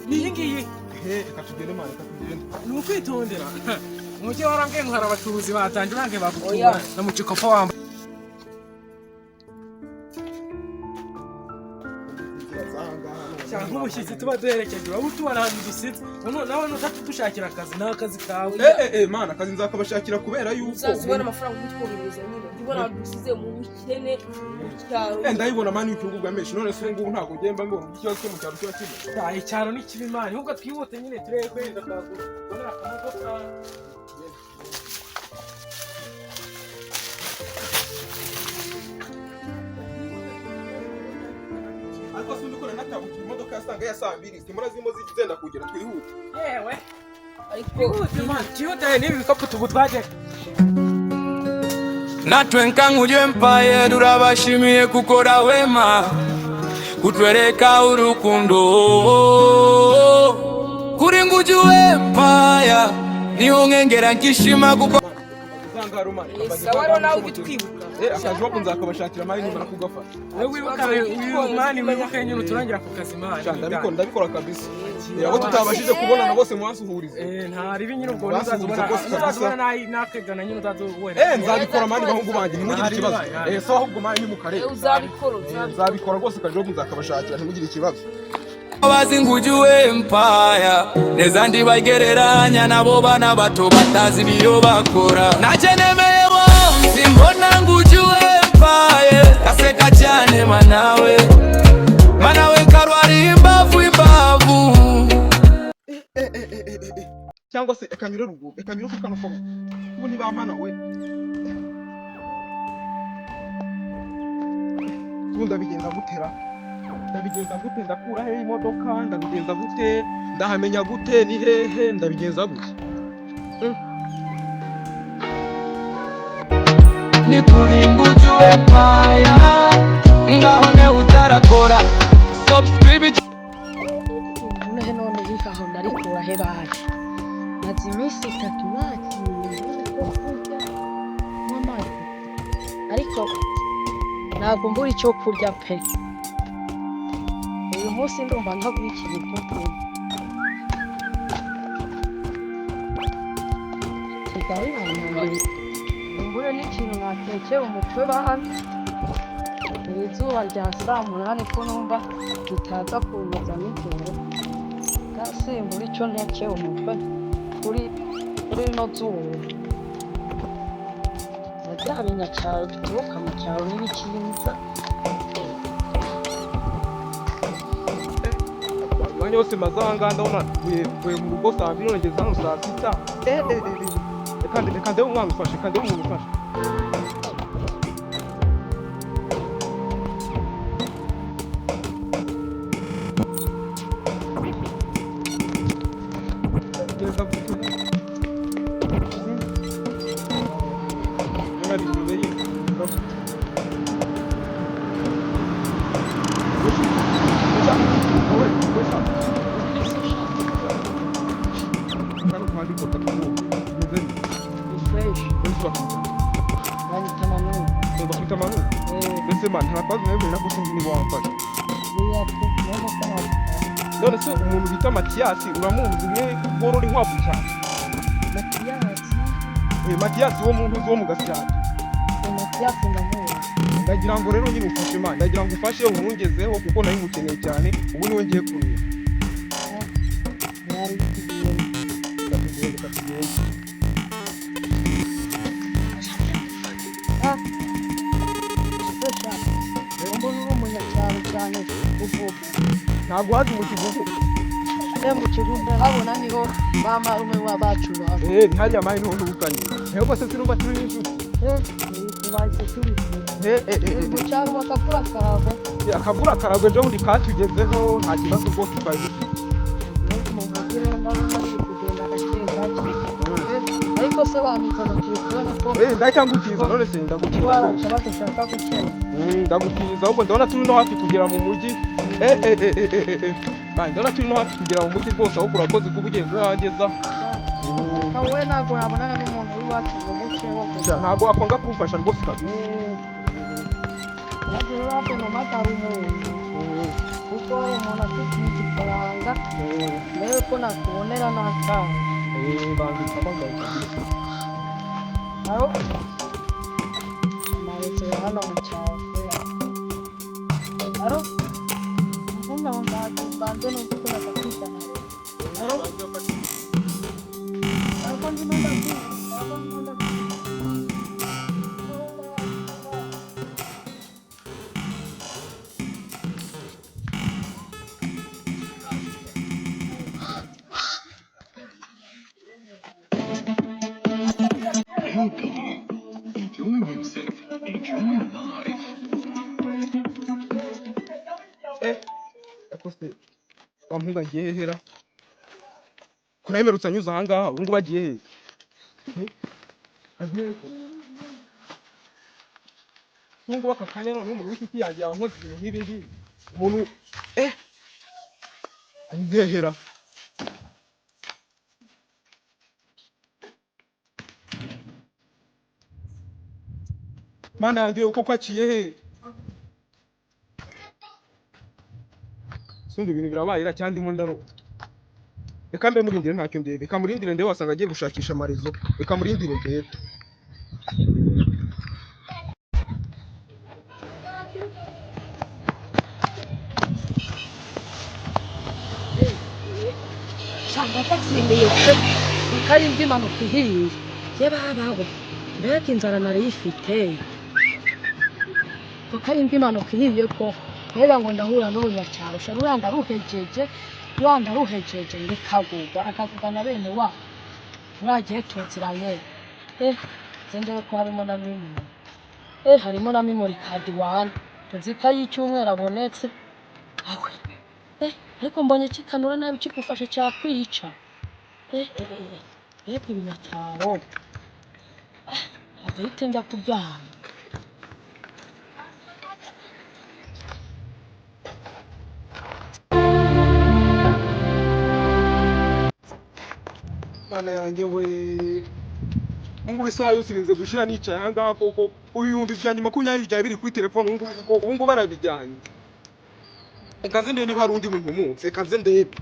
ni iyi ngiyi reka tugende mani reka tugende ni ukwitondera umujyi warambwiye ngo hari abacuruzi batangiye bange bagutura na mucikopa wambaye cyangwa umushyitsi tuba duherekeje waba utubona ahantu dusitse nawe nutatudushakira akazi ni akazi kawe mana akazi nzakabashakira kubera yuko uzazibona amafaranga utwohereza nyine ndibona dusize mu bukene mu cyaro ndayibona mani y'ubukungu bwa menshi none se ngubu ntabwo ngemba mbona ikibazo cyo mu cyaro kiba kimwe icyaro ni kibi mani ahubwo twihute nyine turebe kwenda twakubonera akamodoka ariko se ndikora natabuka imodoka yasanga ya saa 2 simura zimo zigenda kugera twihute yewe ariko twihute n'ibi bikapu tubu twaje natwe nkanguje mpaye turabashimiye gukora wema kutwereka urukundo kuri nguje wempaya niho nkengera nkishima kuko sawa nawe ugitwibuka akazi wako nzakabashakira mari nimara kugafata wewe wibuka uyu mani wibuka nyine turangira ku kazi mani ndabikora kabisa abo tutabashije kubona na bose mwasuhurize nta ribi nyine ubwo uzazubona nakegana nyine uzazubona nzabikora mani bahungu banjye ntimugire ikibazo so ahubwo mani ni mu karere nzabikora rwose akazi wako nzakabashakira ntimugire ikibazo bazi ngujuwe mpaya neza ndibagereranya nabo bana bato batazi biyo bakora najenemeye bonzi mbona ngujuwe mpaye kaseka cyane manawe karwari imbavu cyangwa se ekanyure rugo ekanyure kukano fomo ubu ntibamana we ndabigenza gutera ndabigenza gute ndakura he imodoka ndabigenza gute ndahamenya gute ni hehe ndabigenza gute ni kuri ngujwe mpaya ngaho ne utarakora stop baby none bikaho ndarikura he baje nazi iminsi 3 nakiriye ko kurya n'amazi ariko ntabwo mbura icyo kurya pe uyu munsi ndumva ntabwikira ibyo kurya kigali ntabwo mbure n'ikintu natekeye umutwe bahana izuba rya saa 8 ko numva bitaza kuza nijoro mbura icyo ntekeye umutwe kuri no zuba byabenya cyaro duturuka mu cyaro n'ibikinza mwanya wose mazanga ndabona we mu rugo saa 2 ngeze hano saa 6 reka ndebe umwana ufashe kandi umuntu ufashe none se umuntu bita Matiyasi uramuzi mwe worora inkwavu cyane Matiyasi wo muntu zo mu Gasyata Matiyasi ndamuzi ndagira ngo rero nyine ufashe Imana ndagira ngo ufashe umwungezeho kuko nayo mukeneye cyane ubu niwe ngiye kurira yari ntabwo wazi mu Kigugu mu Kigugu habona niho mama umwe wabacu ni hariya mani niho ndubukanye ntego se sinumva turi inshuti tubaye turi mu cyaro bakakura karagwe akagura karagwe nje undi katugezeho nta kibazo rwose twari ariko se bamikana kubona ko ndacyangutiza none se ndagutiza bashaka gukena ndagutiza ahubwo ndabona turi no hafi kugera mu mujyi ndabona turi no hafi kugera mu mujyi rwose ahubwo urakoze kuba ugenze ahageza wowe ntabwo wabonana n'umuntu w'iwacu ngo muceho ntabwo wakwanga kumfasha rwose kabisa ntabwo rero hafi mu mata hari umuntu kuko umuntu afite igifaranga Mbere ko nakubonera n'akawe. bandika amagaye kabisa. Aho narekeye hano mu cyaro. Aho mbona mbanze n'uko nakakitana. Aho ako ndi ndakwita. Ako ndi ndakwita. Akose wampunga ngiye hera. Kunayimerutse anyuze aha ngaha, ubu ngubu agiye he? Agiye he? Nubwo aka kanya none umuntu w'iki yanjye yankoze ibintu nk'ibi ngibi. Umuntu agiye hera. Mana yanjye uko kwaciye he? Sundi ibintu birabayira cyandi mo ndaro. Reka mbe murindire ntacyo ndebe. Reka murindire ndebe wasanga agiye gushakisha amarezo. Reka murindire ndebe. Shanga tasimbiye pe. Ikari mbimanuka ihiye. Ye babaho. Mbega inzara nari ifite. Ikari mbimanuka ihiye ko. Rero ngo ndahura n'umunyacyaro. Sharura ndaruhejeje. Rwanda ruhejeje ndikagurwa akavuga na bene wa. Mwagiye tutsiranye. Zende ko harimo na mimi. Harimo na memory card 1. Tuzika y'icyumweru abonetse. Awe. Ariko mbonye kikanura nabi kigufashe cyakwica. Ibinataro. Abite njya kubyana. Mana yanjye we. Ngo isaha yose irinze gushira nicaye aha ngaha koko ibihumbi byanjye 20 byawe biri kuri telefone ubu ngo barabijyanye. Reka nze ndebe niba hari undi muntu umunsi. Reka nze ndebe.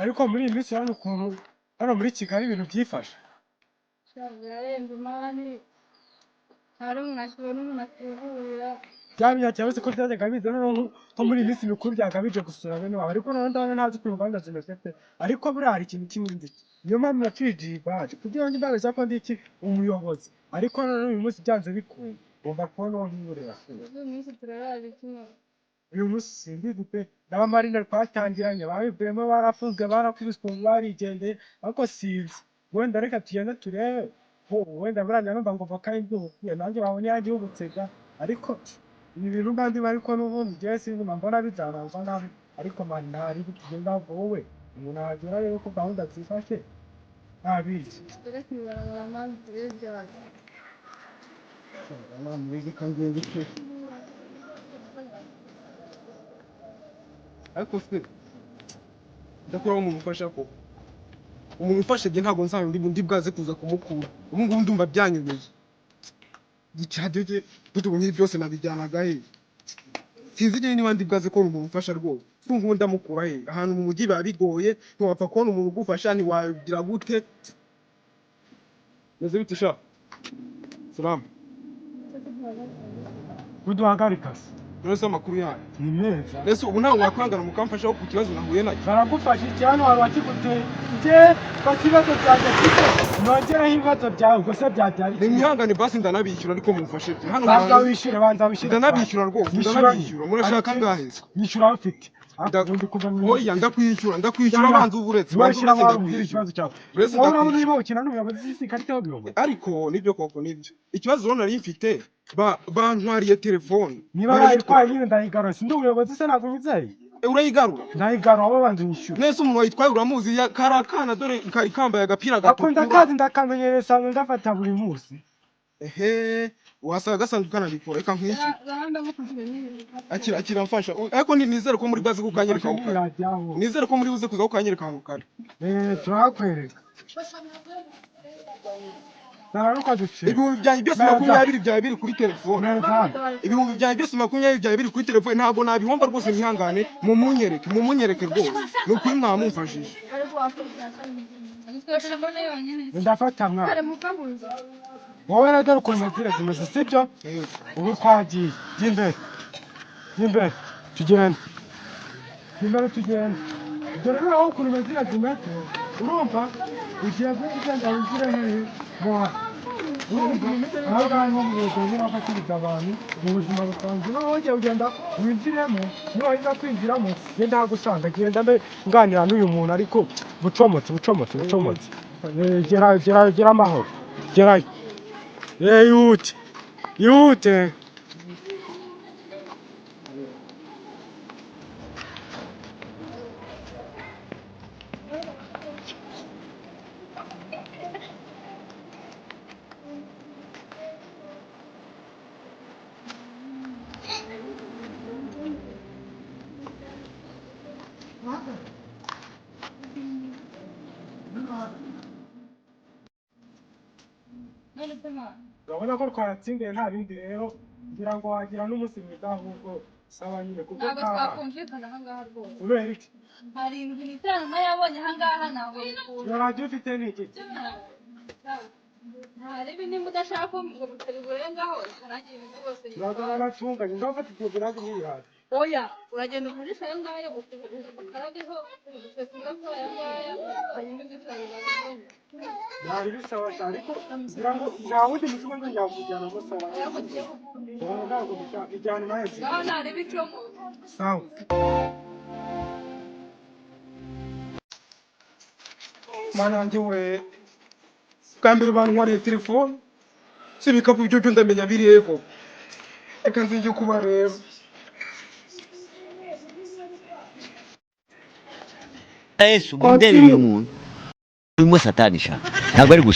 Ariko muri iyi minsi hano ukuntu hano muri Kigali ibintu byifashe. Byamya cyangwa se ko byajyaga biza noneho nko muri iyi minsi mikuru byagabije gusura bene wabo ariko noneho ndabona ntazi ko Rwanda zimeze pe ariko buriya hari ikintu kimwe nzi niyo mpamvu naciye baje kugira ngo imbaga cyangwa ndi iki umuyobozi ariko noneho uyu munsi byanze bikuye ugomba kubona uwo nkurera uyu munsi simbizi pe n'abamarine twatangiranye babivuyemo barafunzwe barakubiswe barigendeye ariko sinzi wenda reka tugende turebe wenda buranya numva ngo voka y'ibyo nanjye babonye yagihugutsega ariko ibi bintu kandi bariko n'ubundi je sinuma mbona bizaranzwa nabi ariko mani ntari bigenda wowe umuntu agira rero ko gahunda zifashe nabizi ariko se ndakora umuntu ufasha ko umuntu ufashe bye ntabwo nsanzwe ndi bwaze kuza kumukura ubu ngubu ndumva byanyubeye gicadege bitubonye byose nabijyanaga he sinzi niba ndi bwaze ko umuntu ufasha rwose ubu ndamukura he ahantu mu mujyi biba bigoye ntiwapfa kubona umuntu ugufasha ntiwagira gute meze bite sha salamu kuduhagarikase Nose amakuru yayo ni meza Nese ubu ntawe wakwangana mukamfasha ku kibazo nahuye nacyo baragufasha cyane wari wakigute nje bakibazo byanjye nongera ibibazo byawe gusa byabyari ni myangane basi ndanabishyura ariko mumfashe hano banza wishyura ndanabishyura rwose ndanabishyura murashaka ngahe yishyura ufite oya ndakwishyura banza uburetse bashyira abantu ikibazo cyawe uretse urabona niba ukina n'umuyobozi w'ikarita y'ubuyobozi ariko nibyo koko nibyo ikibazo rero nari mfite bantwariye telefone niba bayitwaye nyine ndayigarura sindi umuyobozi se ntabwo bizeye urayigarura ndayigarura abo banze nyishyura nese umuntu wayitwaye uramuzi karakana dore kari kambaye agapira gatukura ako ndakazi ndakamenyereza ndafata buri munsi ehe wasanga gasanzwe kanabikora reka nkwiye akira mfasha ariko nizere ko muri bazi kukanyereka aho kare nizere ko muri buze kuza kukanyereka aho kare turakwereka ntaruka duce ibihumbi byanjye byose 20 byaba biri kuri telefone ibihumbi byanjye byose 20 byaba biri kuri telefone ntabwo nabihomba rwose mwihangane mumunyereke rwose ni ukuri mwamumfashije ndafata mwa wowe na dore ukuntu zira zimeze sibyo ubu twagiye jy'imbere tugenda dore naho ukuntu zira zimeze urumva ugiye kugenda wigire hehe aho ngaho mu buzima bw'abakiriya abantu mu buzima busanzwe naho wongeye ugenda winjiremo niba kwinjiramo ngenda hagusanga genda mbe nganira n'uyu muntu ariko bucomotse gera amahoro gerayo yihute urabona ko twatsindiye nta bindi rero ngira ngo wagira n'umunsi mwiza ahubwo saba nyine kuko twakumvikana ahangaha rwose kubera iki hari ibintu bitanu yabonye ahangaha ntabwo radio ufite ni iki hari ibindi mudashaka ngo mutabiburengaho nagiye rwose uragana tunga ngafata ibyo birazi n'ibirazi oya uragenda uvugisha ayo ngayo ukarageho ugasanga ko ayo ngayo hanyuma ugasanga ntari bisaba ariko ngira ngo nta wundi mutima ngo njyamujyana musaba ntabwo bijyana naheze ntari bicomo sawa mana yanjye we bwa mbere bantwariye telefone si ibikapu byo ndamenya biri heko reka nzinjye kubareba Yesu ndebe uyu muntu urimo satanisha ntabwo ari